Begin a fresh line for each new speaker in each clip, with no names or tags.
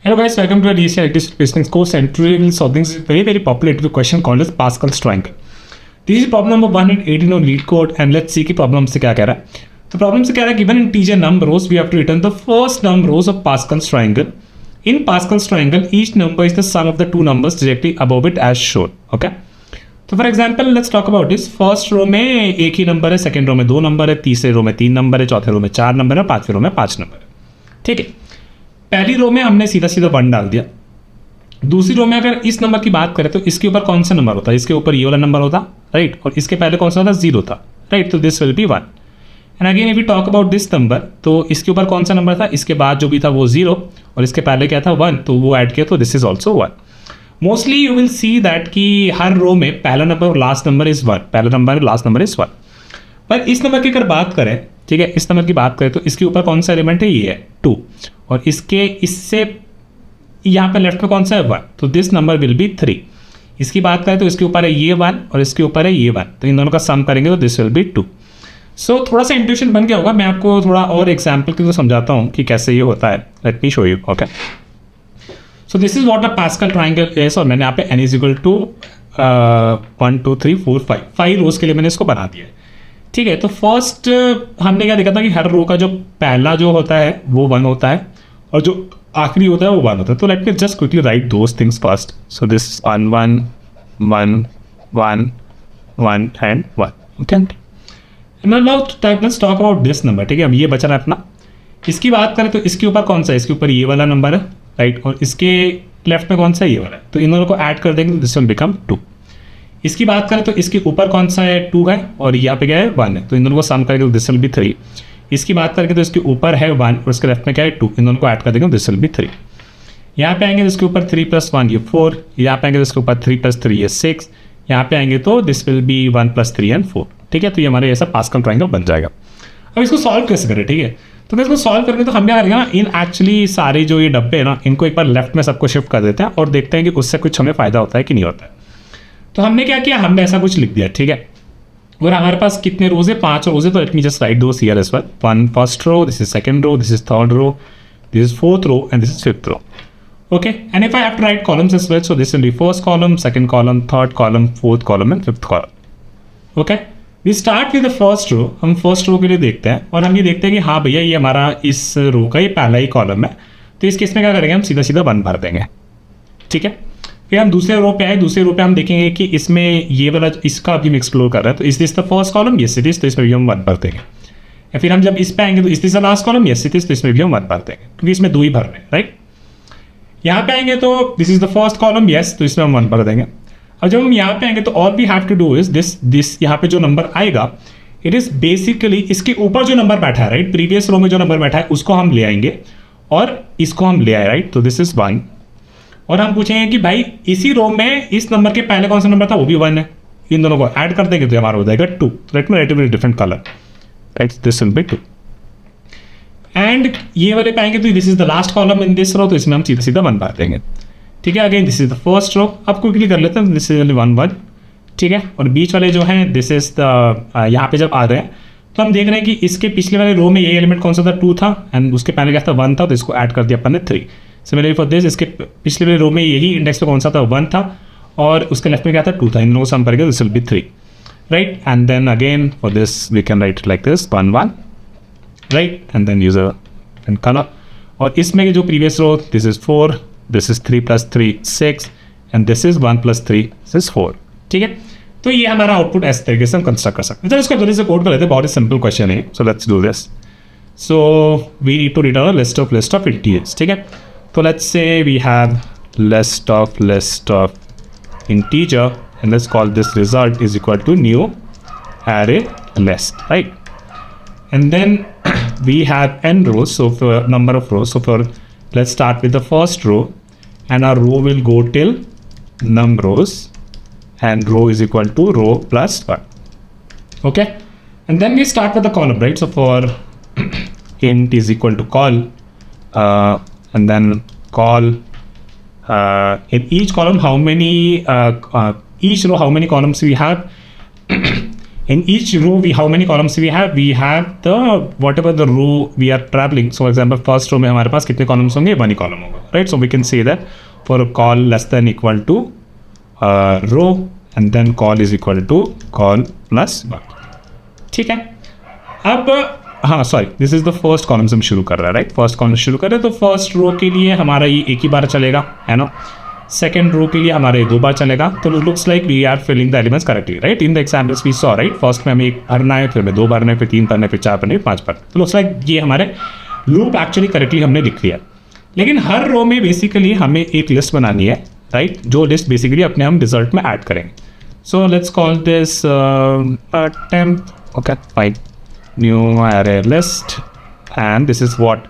Hello guys, welcome to a DCI listening course, and today we'll solve this very popular interview question called as Pascal's triangle. This is problem number 118 on lead code, and let's see कि problem से क्या कह रहा है. तो problem से कह रहा है given integer num rows we have to return the first num rows of Pascal's triangle. In Pascal's triangle, each number is the sum of the two numbers directly above it as shown. Okay. तो for example let's talk about this. First row में एक ही number है, second row में 2 number है, तीसरे रो में 3 number है, चौथे रो में 4 नंबर है, पांचवें रो में 5 नंबर है. ठीक है, पहली रो में हमने सीधा 1 डाल दिया. दूसरी रो में अगर इस नंबर की बात करें तो इसके ऊपर कौन सा नंबर होता है? इसके ऊपर ये वाला नंबर होता, राइट, और इसके पहले कौन सा होता? 0 था, राइट. तो this will B 1. And again if you talk about this number, तो इसके ऊपर कौन सा नंबर था? इसके बाद जो भी था वो 0, और इसके पहले क्या था? 1. तो वो ऐड किया, तो this is also 1. Mostly you will see that कि हर रो में पहला नंबर और लास्ट नंबर इज 1, पहला नंबर लास्ट नंबर इज 1. पर इस नंबर की अगर बात करें, ठीक है, इस नंबर की बात करें तो इसके ऊपर कौन सा एलिमेंट है? ये है 2, और इसके इससे यहाँ पे लेफ्ट में कौन सा है? 1. तो दिस नंबर विल बी 3. इसकी बात करें तो इसके ऊपर है ये 1 और इसके ऊपर है ये 1, तो इन दोनों का सम करेंगे तो दिस विल बी 2. सो थोड़ा सा इंट्यूशन बन गया होगा. मैं आपको थोड़ा और एग्जाम्पल के थ्रू समझाता हूँ कि कैसे ये होता है. Let me show you. Okay, so this is what a pascal triangle is, और मैंने यहाँ पे n इज इक्वल टू 1 2 3 4 5 रोज के लिए मैंने इसको बना दिया है. ठीक है, तो फर्स्ट हमने क्या देखा था कि हर रो का जो पहला जो होता है वो 1 होता है और जो आखिरी होता है वो 1 होता है. तो let me just quickly right those things first. So this 1 1 1 1 1 and 1. Okay, now let's talk about this number. ठीक है, अब ये बचा रहा है अपना. इसकी बात करें तो इसके ऊपर कौन सा है? इसके ऊपर ये वाला नंबर है, राइट, और इसके लेफ्ट में कौन सा है? ये वाला है. तो इन दोनों को ऐड कर देंगे तो दिस विल बिकम 2. इसकी बात करें तो इसके ऊपर कौन सा है? 2 है, और यहाँ पे क्या है? 1 है. तो इन दोनों को सम करेंगे तो दिस विल बी 3. इसकी बात करेंगे तो इसके ऊपर है 1 और इसके लेफ्ट में क्या है? 2. इन दोनों को ऐड कर देंगे तो दिस विल बी 3. यहाँ पे आएंगे तो इसके ऊपर 3 + 1 ये 4. यहाँ पे आएंगे तो इसके ऊपर 3 + 3 ये 6. यहाँ पे आएंगे तो दिस विल बी 1 + 3 एंड 4. ठीक है, तो ये हमारे ऐसा पास्कल ट्राइंगल बन जाएगा. अब इसको सॉल्व कैसे करें? ठीक है, तो इसको सॉल्व करेंगे तो हम क्या करेंगे ना, इन एक्चुअली सारे जो ये डब्बे है ना, इनको एक बार लेफ्ट में सबको शिफ्ट कर देते हैं और देखते हैं कि उससे कुछ हमें फ़ायदा होता है कि नहीं होता है. तो हमने क्या किया, हमने ऐसा कुछ लिख दिया. ठीक है, और हमारे पास कितने रोज है? 5 रोज है. तो let me just write those here as well. 1 first row, this is second row, this is third row, this is fourth row and this is fifth row. Okay, and if I have to write columns as well, so this will be first column, second column, third column, fourth column and fifth column. Okay, we start with the first row. हम first रो के लिए देखते हैं और हम ये देखते हैं कि हाँ भैया ये हमारा इस रो का ये पहला ही कॉलम है. तो इस केस में क्या करेंगे, हम सीधा 1 भर देंगे. ठीक है, फिर हम दूसरे रो पे आए. दूसरे रो पे हम देखेंगे कि इसमें ये वाला इसका अभी हम एक्सप्लोर कर रहे हैं. तो is this the first column? Yes it is. तो इसमें भी हम 1 भर देंगे. या फिर हम जब इस पे आएंगे तो is this the last column? Yes it is. तो इसमें भी हम 1 भर देंगे क्योंकि इसमें 2 ही भर रहे हैं, राइट. यहाँ पे आएंगे तो this is the first column, yes, तो इसमें हम 1 भर देंगे. और जब हम यहाँ पे आएंगे तो all we have to do is this यहाँ पे जो नंबर आएगा इट इज बेसिकली इसके ऊपर जो नंबर बैठा है, राइट, प्रीवियस रो में जो नंबर बैठा है उसको हम ले आएंगे और इसको हम ले आए, राइट. तो दिस इज 1. और हम पूछेंगे कि भाई इसी रो में इस नंबर के पहले कौन सा नंबर था? वो भी 1 है. इन दोनों को ऐड कर देंगे तो हमारा हो जाएगा 2. Let me write with different colour, right. This will be 2. And ये वाले पाएंगे तो this is the last column in this row, तो इसमें हम सीधा 1 भर देंगे. ठीक है, again this is the first row. अब क्विकली कर लेते हैं. This is 1 1. ठीक है, और बीच वाले जो हैं दिस इज द यहाँ पे जब आ रहे हैं तो हम देख रहे हैं कि इसके पिछले वाले रो में ये एलिमेंट कौन सा था? 2 था, एंड उसके पहले क्या था? 1 था, तो इसको ऐड कर दिया अपन ने 3. सिमिलरली फॉर दिस, इसके पिछले वाले रो में यही इंडेक्स पे कौन सा था? 1 था, और उसके लेफ्ट में क्या था? 2 था. इन दोनों को सम करेंगे this will be 3, right. And then again for this we can write like this 1 1, right, and then use and colour. और इसमें जो previous row this is 4, this is 3 + 3 6, and this is 1 + 3 this is 4. ठीक है, तो ये हमारा output ऐसे तरीके से हम कंस्ट्रक्ट कर सकते हैं. इसको जल्दी से कोड कर लेते हैं. बहुत ही सिंपल क्वेश्चन है. So let's do this. So we need to return a list of integers. ठीक है, तो let's say we have list of integer and let's call this result is equal to new array list, right. And then we have n rows, so for number of rows. So for let's start with the first row, and our row will go till num rows, and row is equal to row plus 1. Okay, and then we start with the column, right. So for int is equal to call, and then call in each column how many each row how many columns we have. In each row, how many columns we have? We have the whatever the row we are traveling. So, for example, first row में हमारे पास कितने columns होंगे? 1 ही column होगा, right? So we can say that for a call less than equal to row, and then call is equal to call plus 1. ठीक है. अब हाँ sorry, this is the first column से हम शुरू कर रहे हैं, राइट? फर्स्ट कॉलम शुरू कर रहे हैं, तो फर्स्ट रो के लिए हमारा ये एक ही बार चलेगा, है ना? सेकेंड रो के लिए हमारे 2 बार चलेगा. तो looks like we are filling the elements correctly, right? In the examples we saw, right? First में हमें 1 भरना है, फिर हमें 2 भरना है, फिर 3 भरना है, फिर 4 भरना है, 5 भरना है. तो लुक्स लाइक ये हमारे लूप एक्चुअली करेक्टली हमने लिख लिया. लेकिन हर रो में बेसिकली हमें एक लिस्ट बनानी है, राइट? जो लिस्ट बेसिकली अपने हम रिजल्ट में ऐड करेंगे. So let's call this temp. Okay fine, new array list, and this is what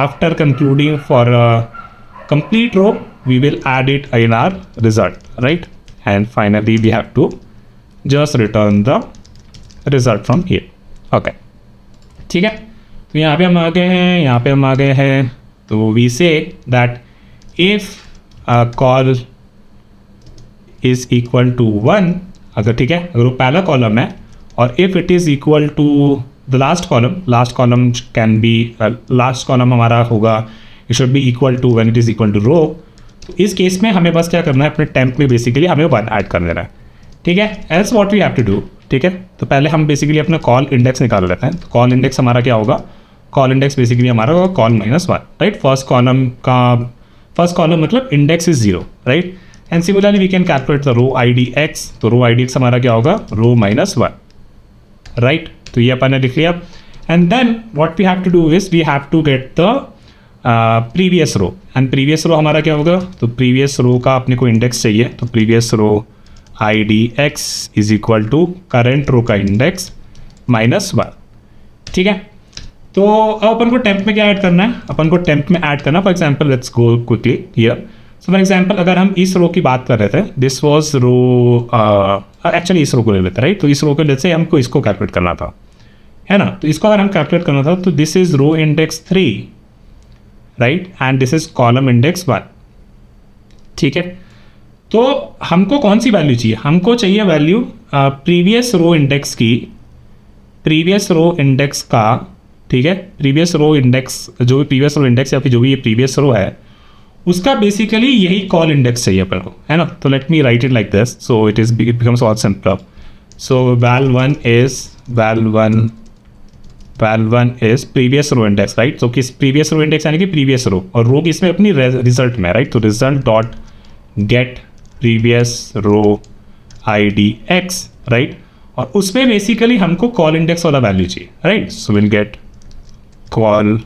after concluding for a complete row we will add it in our result, right? And finally we have to just return the result from here. Okay, ठीक है. तो यहाँ पे हम आ गए हैं, यहाँ पे हम आ गए हैं. तो we say that if call is equal to 1, अगर ठीक है, अगर वो पहला कॉलम है, और if it is equal to the last column can be last column हमारा होगा, it should be equal to when it is equal to row. तो इस केस में हमें बस क्या करना है, अपने टेम्प में बेसिकली हमें 1 ऐड कर देना है, ठीक है? else what we have to do, ठीक है? तो पहले हम बेसिकली अपना कॉल इंडेक्स निकाल लेते हैं. तो कॉल इंडेक्स हमारा क्या होगा? कॉल इंडेक्स बेसिकली हमारा होगा कॉल -1, राइट? फर्स्ट कॉलम मतलब index is 0, right? And similarly we can calculate the row ID x. तो रो ID x हमारा क्या होगा? Row -1, right? तो ये अपन ने लिख लिया. And then what we have to do is we have to get the previous row. And previous row हमारा क्या होगा? तो प्रीवियस रो का अपने को इंडेक्स चाहिए. तो previous row ID x is equal to current row का इंडेक्स -1, ठीक है? तो अब अपन को टेम्प में क्या ऐड करना है? अपन को टेम्प में ऐड करना, for example let's go quickly here. So for example अगर हम इस रो की बात कर रहे थे, दिस वॉज रो, एक्चुअली इस रो को ले लेते, राइट? तो इस रो को लेते हमको इसको कैलकुलेट करना था, है ना? तो इसको अगर हम कैलकुलेट करना था, तो this is row index 3, right? And this is column index 1, ठीक है? तो हमको कौन सी वैल्यू चाहिए? हमको चाहिए वैल्यू प्रीवियस रो इंडेक्स की, प्रीवियस रो इंडेक्स का, ठीक है? प्रीवियस रो इंडेक्स, जो भी प्रीवियस रो इंडेक्स या फिर जो भी ये प्रीवियस रो है, उसका बेसिकली यही कॉल इंडेक्स चाहिए अपन को, है ना? तो let me write it like this, so it becomes all simpler. So val1 is previous row index, right? तो किस प्रीवियस रो इंडेक्स यानी कि प्रीवियस रो, और रो किसमें? अपनी रिजल्ट में, राइट? तो result dot gate previous row ID x, right? और उसमें बेसिकली हमको कॉल इंडेक्स वाला वैल्यू चाहिए, right? So will get call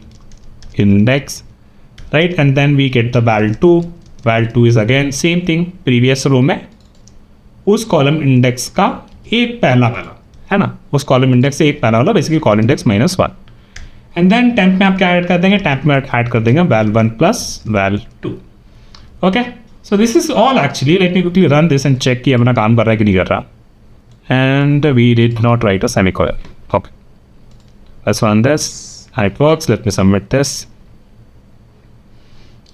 index, right? And then we get the val2. val2 is again same thing, previous row में उस column index का एक पहला वाला, है ना? उस कॉलम इंडेक्स से एक पहला वाला, basically col index -1. And then temp में आप क्या ऐड कर देंगे? टेम्प में ऐड कर देंगे val1 plus val2. Okay, so this is all. Actually let me quickly run this and check कि अपना काम कर रहा है कि नहीं कर रहा. And we did not write a semicolon. Okay, let's run this and it works. Let me submit this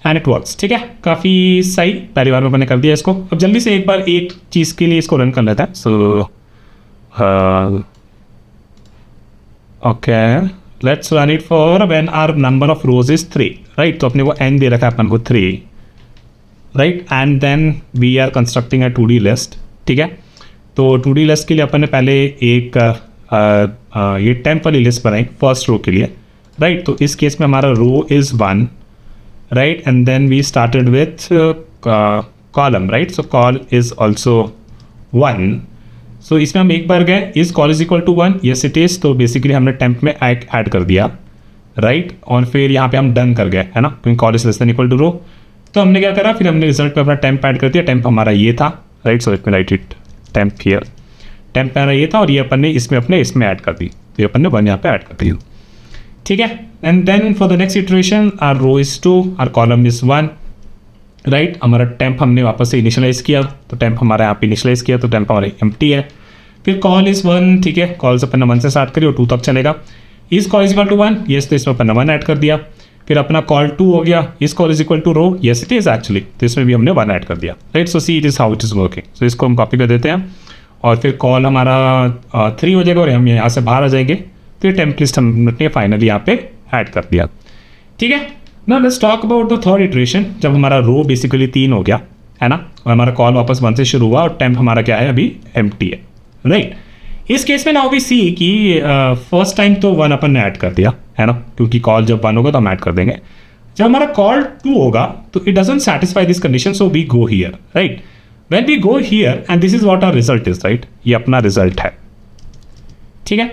and it works, ठीक है? काफ़ी सही, पहली बार में मैंने कर दिया इसको. अब जल्दी से एक बार एक चीज़ के लिए इसको रन कर लेता है. So okay, let's run it for when our number of rows is 3, right? तो अपने को n दे रखा है अपन को 3, right? And then we are constructing a 2D list, ठीक है? तो 2D लिस्ट के लिए अपन ने पहले एक ये टेम्प वाली लिस्ट बनाई फर्स्ट रो के लिए, राइट? तो इस केस में हमारा रो is 1, right? And then we started with column, right? So call is also 1. So इसमें हम एक बार गए, is call is equal to 1? Yes it is. तो बेसिकली हमने टेम्प में ऐड कर दिया, राइट? और फिर यहाँ पे हम डन कर गए, है ना? क्योंकि col is less than equal to row. तो हमने क्या करा, फिर हमने रिजल्ट में अपना टेम्प ऐड कर दिया. टेम्प हमारा ये था, right? So let me write it, temp here. Temp हमारा ये था और ये अपन ने इसमें ऐड कर दी. तो ये अपन ने 1 यहाँ पे ऐड कर दी, ठीक है? And then for the next iteration our row is 2, our column is 1, right? हमारा टेम्प हमने वापस से इनिशियलाइज किया, तो टेम्प हमारा यहाँ पे इनिशियलाइज किया, तो टेम्प हमारा एम्प्टी है. फिर कॉल इज 1, ठीक है? कॉल से अपन 1 से स्टार्ट करी और 2 तक चलेगा. Is col is equal to 1, yes, तो इसमें अपन 1 ऐड कर दिया. फिर अपना कॉल 2 हो गया, is col is equal to row, yes it is actually, तो इसमें भी हमने 1 ऐड कर दिया, right? So see it is how it is working. So इसको हम कॉपी कर देते हैं और फिर कॉल हमारा 3 हो जाएगा और हम यहाँ से बाहर आ जाएंगे। फिर टेम्प लिस्ट हमने फाइनली यहाँ पे ऐड कर दिया। ठीक है, now let's talk about the third iteration, जब हमारा रो बेसिकली 3 हो गया है ना, और हमारा कॉल वापस 1 से शुरू हुआ और टेम्प हमारा क्या है अभी एम्प्टी है, राइट। इस केस में नाउ वी सी कि फर्स्ट टाइम तो 1 अपन ने ऐड कर दिया है ना, क्योंकि कॉल जब 1 होगा तो हम ऐड कर देंगे। जब हमारा कॉल 2 होगा तो it doesn't satisfy this condition, so we go here, right. When we go here and this is what our result is, right, ये अपना रिजल्ट है। ठीक है,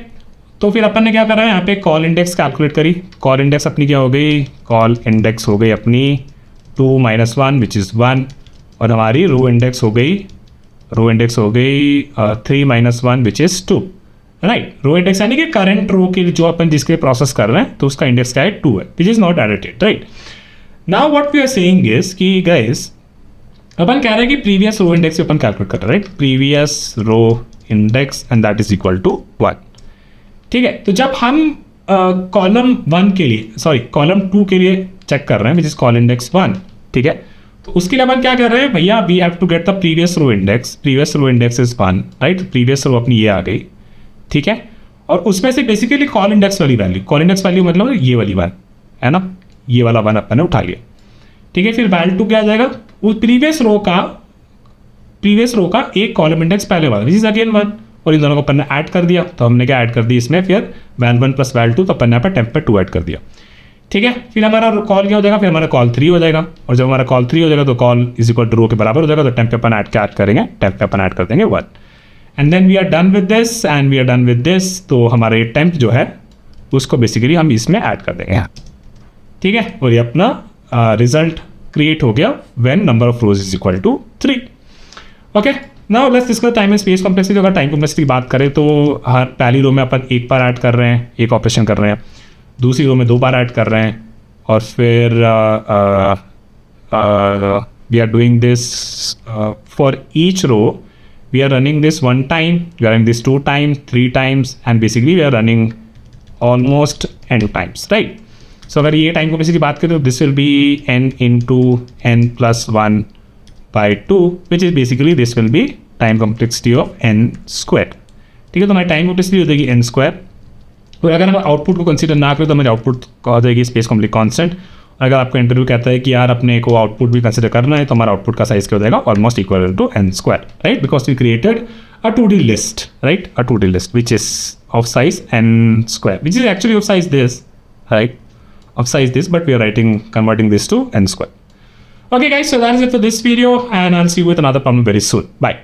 तो फिर अपन ने क्या करा है, यहाँ पे कॉल इंडेक्स कैलकुलेट करी। कॉल इंडेक्स अपनी क्या हो गई, कॉल इंडेक्स हो गई अपनी 2 - 1 विच इज़ 1, और हमारी रो इंडेक्स हो गई 3 - 1 which is 2, right. Row index यानी कि करंट रो के जो अपन जिसके प्रोसेस कर रहे हैं तो उसका इंडेक्स क्या है 2 है, which is not edited, right. Now what we are saying is कि गाइस अपन कह रहे हैं कि प्रीवियस रो इंडेक्स अपन कैलकुलेट कर रहे हैं, right, previous row index and that is equal to 1। ठीक है, तो जब हम कॉलम 1 के लिए कॉलम 2 के लिए चेक कर रहे हैं विच इज कॉल इंडेक्स 1, ठीक है, तो उसके लिए अपन क्या कर रहे हैं भैया, we have to get the previous row index is 1, right. Previous row अपनी ये आ गई, ठीक है, और उसमें से बेसिकली कॉल इंडेक्स वाली वैल्यू मतलब ये वाली 1 है ना, ये वाला 1 अपन ने उठा लिया। ठीक है, फिर वैल्यू 2 क्या आ जाएगा, वो प्रीवियस रो का एक कॉलम इंडेक्स पहले वाला विच इज अगेन 1, और इन दोनों को अपन ने ऐड कर दिया। तो हमने क्या ऐड कर दी इसमें, फिर वैल 1 + वैल 2, तो अपन ने यहाँ पर टेम्प पे 2 ऐड कर दिया। ठीक है, फिर हमारा कॉल क्या हो जाएगा, फिर हमारा कॉल 3 हो जाएगा, और जब हमारा कॉल 3 हो जाएगा तो कॉल इज इक्वल टू रो के बराबर हो जाएगा, तो टेम्प पे अपन ऐड करेंगे, टेम्प पे अपन ऐड कर देंगे 1, and then we are done with this तो हमारा ये टेम्प जो है उसको बेसिकली हम इसमें ऐड कर देंगे। ठीक है, और ये अपना रिजल्ट क्रिएट हो गया when number of rows is equal to 3। Okay, now let's discuss time and space complexity. अगर टाइम कॉम्प्लेक्सिटी की बात करें तो हर पहली रो में अपन एक बार ऐड कर रहे हैं, एक ऑपरेशन कर रहे हैं, दूसरी रो में 2 बार ऐड कर रहे हैं, और फिर we are doing this for each row, we are running this 1 time, we are running this 2 times, 3 times, and basically we are running almost n times, right. So अगर ये टाइम कॉम्प्लेक्सिटी की बात करें तो this will be n × n + 1 by 2, which is basically this will be time complexity of n²। ठीक है, तो हमारी टाइम कॉम्प्लेक्सिटी हो जाएगी n², और अगर हम आउटपुट को कंसीडर ना करें तो हमारी आउटपुट हो जाएगी स्पेस कॉम्प्लेक्स कांस्टेंट। और अगर आपका इंटरव्यू कहता है कि यार अपने को आउटपुट भी कंसीडर करना है, तो हमारा आउटपुट का साइज क्या हो जाएगा, almost equal to n², right, because we created a 2D list, right, a 2D list which is of size n², which is actually of size this, right, of size this, but we are converting this to n². Okay guys, so that is it for this video, and I'll see you with another problem very soon. Bye.